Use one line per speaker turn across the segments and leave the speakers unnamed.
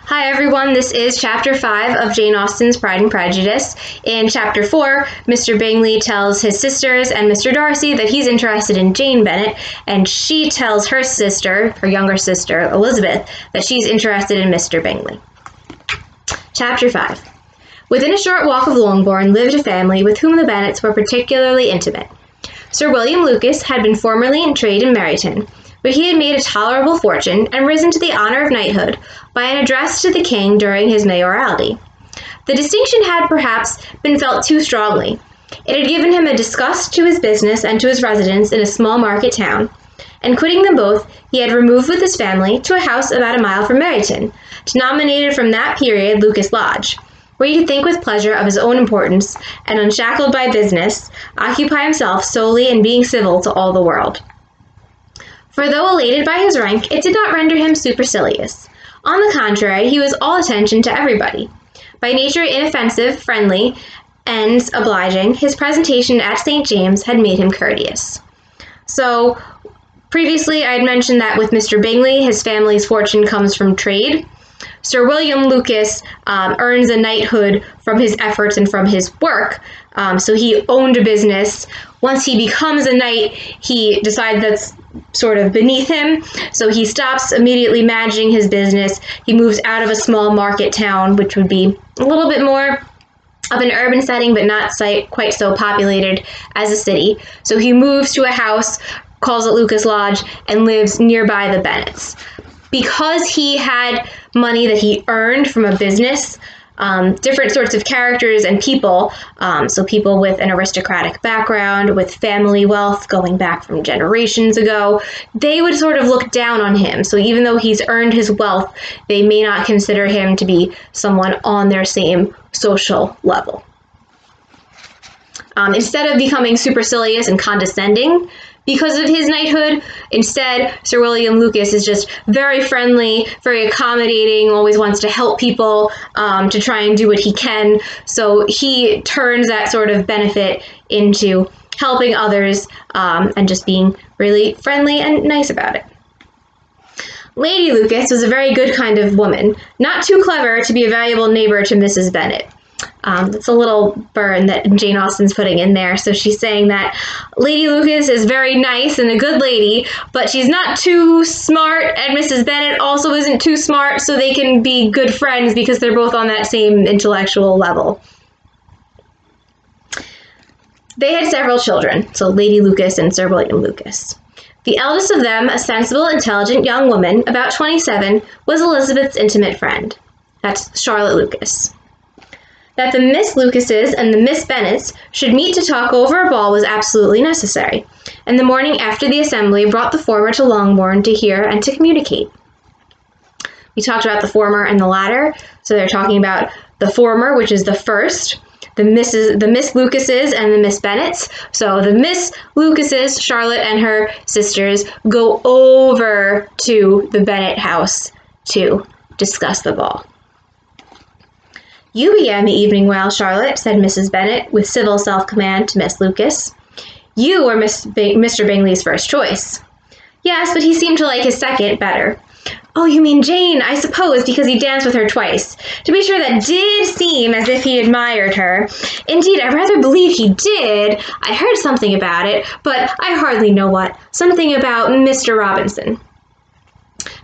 Hi everyone, this is Chapter 5 of Jane Austen's Pride and Prejudice. In Chapter 4, Mr. Bingley tells his sisters and Mr. Darcy that he's interested in Jane Bennet, and she tells her sister, her younger sister, Elizabeth, that she's interested in Mr. Bingley. Chapter 5. Within a short walk of Longbourn lived a family with whom the Bennets were particularly intimate. Sir William Lucas had been formerly in trade in Meryton, but he had made a tolerable fortune and risen to the honor of knighthood by an address to the king during his mayoralty. The distinction had perhaps been felt too strongly. It had given him a disgust to his business and to his residence in a small market town, and quitting them both, he had removed with his family to a house about a mile from Meryton, denominated from that period Lucas Lodge, where he could think with pleasure of his own importance, and unshackled by business, occupy himself solely in being civil to all the world. For though elated by his rank, it did not render him supercilious. On the contrary, he was all attention to everybody. By nature inoffensive, friendly, and obliging, his presentation at St. James had made him courteous. So, previously I had mentioned that with Mr. Bingley, his family's fortune comes from trade. Sir William Lucas earns a knighthood from his efforts and from his work, so he owned a business. Once he becomes a knight, he decides that's sort of beneath him, so he stops immediately managing his business. He moves out of a small market town, which would be a little bit more of an urban setting, but not quite so populated as a city. So he moves to a house, calls it Lucas Lodge, and lives nearby the Bennets. Because he had money that he earned from a business, different sorts of characters and people, so people with an aristocratic background, with family wealth going back from generations ago, they would sort of look down on him. So even though he's earned his wealth, they may not consider him to be someone on their same social level. Instead of becoming supercilious and condescending because of his knighthood, instead, Sir William Lucas is just very friendly, very accommodating, always wants to help people, to try and do what he can. So he turns that sort of benefit into helping others, and just being really friendly and nice about it. Lady Lucas was a very good kind of woman, not too clever to be a valuable neighbor to Mrs. Bennet. That's a little burn that Jane Austen's putting in there. So she's saying that Lady Lucas is very nice and a good lady, but she's not too smart, and Mrs. Bennet also isn't too smart, so they can be good friends because they're both on that same intellectual level. They had several children, so Lady Lucas and Sir William Lucas. The eldest of them, a sensible, intelligent young woman, about 27, was Elizabeth's intimate friend. That's Charlotte Lucas. That the Miss Lucases and the Miss Bennets should meet to talk over a ball was absolutely necessary, and the morning after the assembly brought the former to Longbourn to hear and to communicate. We talked about the former and the latter, so they're talking about the former, which is the first, the Miss Lucases and the Miss Bennets. So the Miss Lucases, Charlotte and her sisters, go over to the Bennet house to discuss the ball. "You began the evening well, Charlotte," said Mrs. Bennet, with civil self-command to Miss Lucas. "You were Mr. Bingley's first choice." "Yes, but he seemed to like his second better." "Oh, you mean Jane, I suppose, because he danced with her twice. To be sure, that did seem as if he admired her. Indeed, I rather believe he did. I heard something about it, but I hardly know what. Something about Mr. Robinson."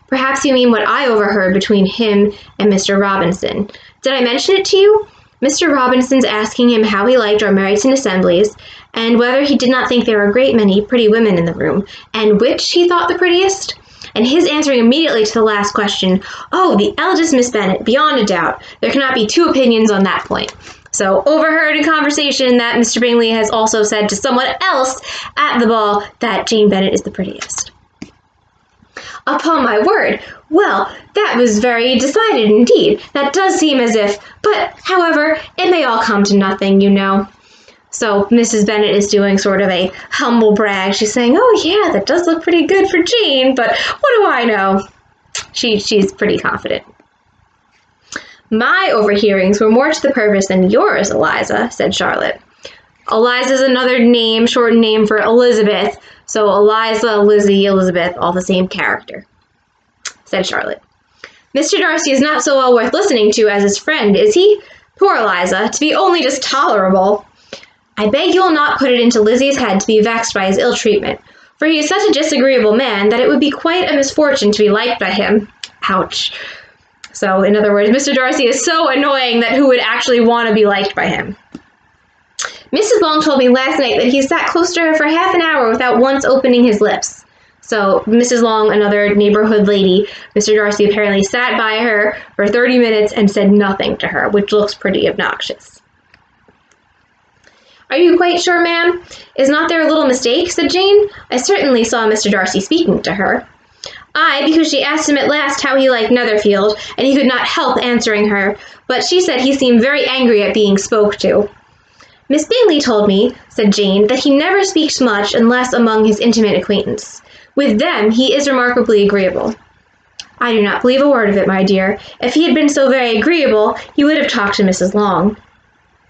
"Perhaps you mean what I overheard between him and Mr. Robinson. Did I mention it to you? Mr. Robinson's asking him how he liked our Meryton assemblies, and whether he did not think there were a great many pretty women in the room, and which he thought the prettiest? And his answering immediately to the last question, 'Oh, the eldest Miss Bennet, beyond a doubt. There cannot be two opinions on that point.' So overheard in conversation that Mr. Bingley has also said to someone else at the ball that Jane Bennet is the prettiest." "Upon my word! Well, that was very decided indeed. That does seem as if, but, however, it may all come to nothing, you know." So Mrs. Bennet is doing sort of a humble brag. She's saying, "Oh yeah, that does look pretty good for Jane, but what do I know?" She's pretty confident. "My overhearings were more to the purpose than yours, Eliza," said Charlotte. Eliza's another name, short name for Elizabeth. So Eliza, Lizzie, Elizabeth, all the same character, said Charlotte. Mr. Darcy is not so well worth listening to as his friend, is he? Poor Eliza, to be only just tolerable. I beg you will not put it into Lizzie's head to be vexed by his ill treatment, for he is such a disagreeable man that it would be quite a misfortune to be liked by him. Ouch. So, in other words, Mr. Darcy is so annoying that who would actually want to be liked by him? Mrs. Long told me last night that he sat close to her for half an hour without once opening his lips. So, Mrs. Long, another neighborhood lady, Mr. Darcy apparently sat by her for 30 minutes and said nothing to her, which looks pretty obnoxious. Are you quite sure, ma'am? Is not there a little mistake? Said Jane. I certainly saw Mr. Darcy speaking to her. Aye, because she asked him at last how he liked Netherfield, and he could not help answering her, but she said he seemed very angry at being spoke to. Miss Bingley told me, said Jane, that he never speaks much unless among his intimate acquaintance. With them he is remarkably agreeable. I do not believe a word of it, my dear. If he had been so very agreeable, he would have talked to Mrs. Long.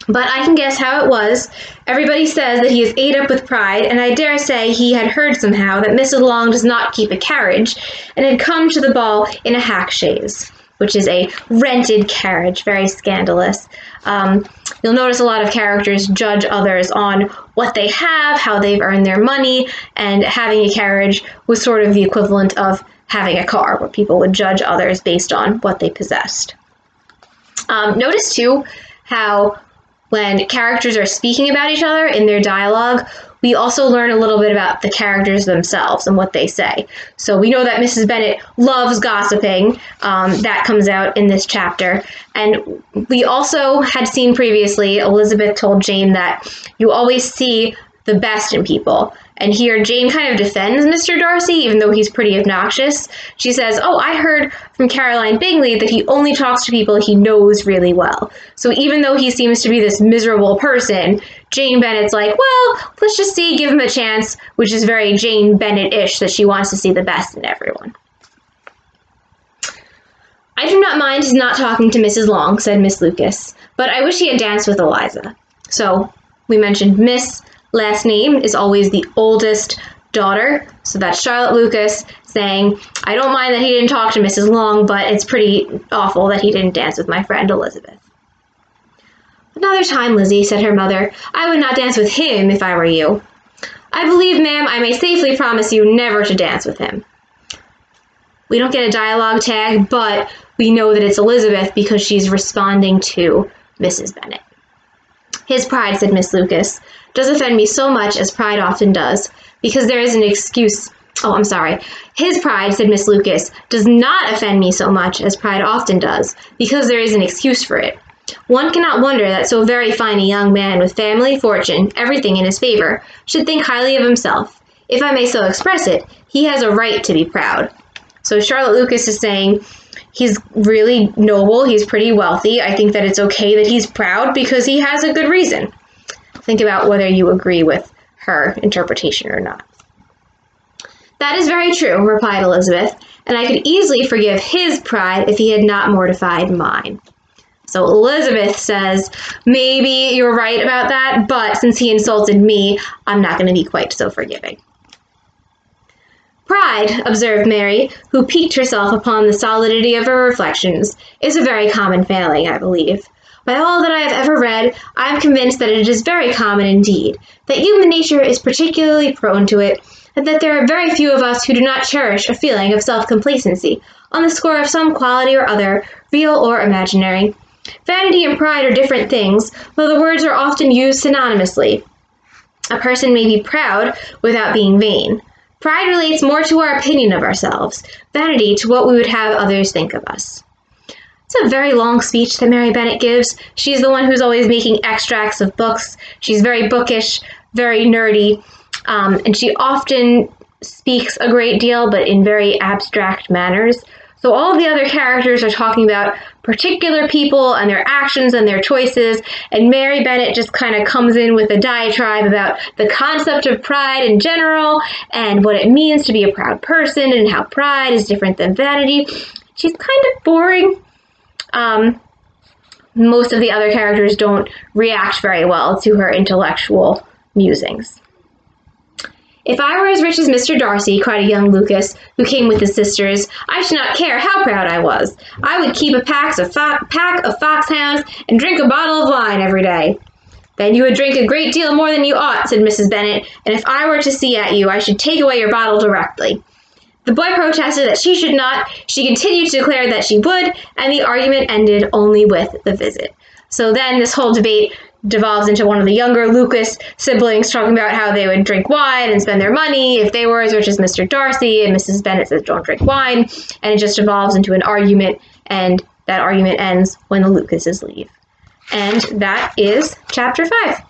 But I can guess how it was. Everybody says that he is ate up with pride, and I dare say he had heard somehow that Mrs. Long does not keep a carriage, and had come to the ball in a hack chaise, which is a rented carriage, very scandalous. You'll notice a lot of characters judge others on what they have, how they've earned their money, and having a carriage was sort of the equivalent of having a car, where people would judge others based on what they possessed. Notice, too, how when characters are speaking about each other in their dialogue, we also learn a little bit about the characters themselves and what they say. So we know that Mrs. Bennet loves gossiping. That comes out in this chapter. And we also had seen previously, Elizabeth told Jane that you always see the best in people. And here Jane kind of defends Mr. Darcy, even though he's pretty obnoxious. She says, oh, I heard from Caroline Bingley that he only talks to people he knows really well. So even though he seems to be this miserable person, Jane Bennet's like, well, let's just see, give him a chance, which is very Jane Bennet-ish, that she wants to see the best in everyone. I do not mind his not talking to Mrs. Long, said Miss Lucas, but I wish he had danced with Eliza. So we mentioned Miss last name is always the oldest daughter, so that's Charlotte Lucas saying, I don't mind that he didn't talk to Mrs. Long, but it's pretty awful that he didn't dance with my friend Elizabeth. Another time, Lizzie, said her mother, I would not dance with him if I were you. I believe, ma'am, I may safely promise you never to dance with him. We don't get a dialogue tag, but we know that it's Elizabeth because she's responding to Mrs. Bennet. His pride, said Miss Lucas, does offend me so much as pride often does, because there is an excuse. Oh, I'm sorry. His pride, said Miss Lucas, does not offend me so much as pride often does, because there is an excuse for it. One cannot wonder that so very fine a young man with family, fortune, everything in his favor, should think highly of himself. If I may so express it, he has a right to be proud. So Charlotte Lucas is saying, he's really noble, he's pretty wealthy. I think that it's okay that he's proud because he has a good reason. Think about whether you agree with her interpretation or not. That is very true, replied Elizabeth, and I could easily forgive his pride if he had not mortified mine. So Elizabeth says, maybe you're right about that, but since he insulted me, I'm not going to be quite so forgiving. Pride, observed Mary, who piqued herself upon the solidity of her reflections, is a very common failing, I believe. By all that I have ever read, I am convinced that it is very common indeed, that human nature is particularly prone to it, and that there are very few of us who do not cherish a feeling of self-complacency on the score of some quality or other, real or imaginary. Vanity and pride are different things, though the words are often used synonymously. A person may be proud without being vain. Pride relates more to our opinion of ourselves, vanity to what we would have others think of us. It's a very long speech that Mary Bennet gives. She's the one who's always making extracts of books. She's very bookish, very nerdy, and she often speaks a great deal, but in very abstract manners. So all of the other characters are talking about particular people and their actions and their choices, and Mary Bennet just kind of comes in with a diatribe about the concept of pride in general and what it means to be a proud person and how pride is different than vanity. She's kind of boring. Most of the other characters don't react very well to her intellectual musings. "If I were as rich as Mr. Darcy," cried a young Lucas, who came with his sisters, "I should not care how proud I was. I would keep a pack of foxhounds and drink a bottle of wine every day." "Then you would drink a great deal more than you ought," said Mrs. Bennet, "and if I were to see at you, I should take away your bottle directly." The boy protested that she should not. She continued to declare that she would, and the argument ended only with the visit. So then this whole debate devolves into one of the younger Lucas siblings talking about how they would drink wine and spend their money if they were as rich as Mr. Darcy, and Mrs. Bennet says don't drink wine, and it just evolves into an argument, and that argument ends when the Lucases leave. And that is chapter 5.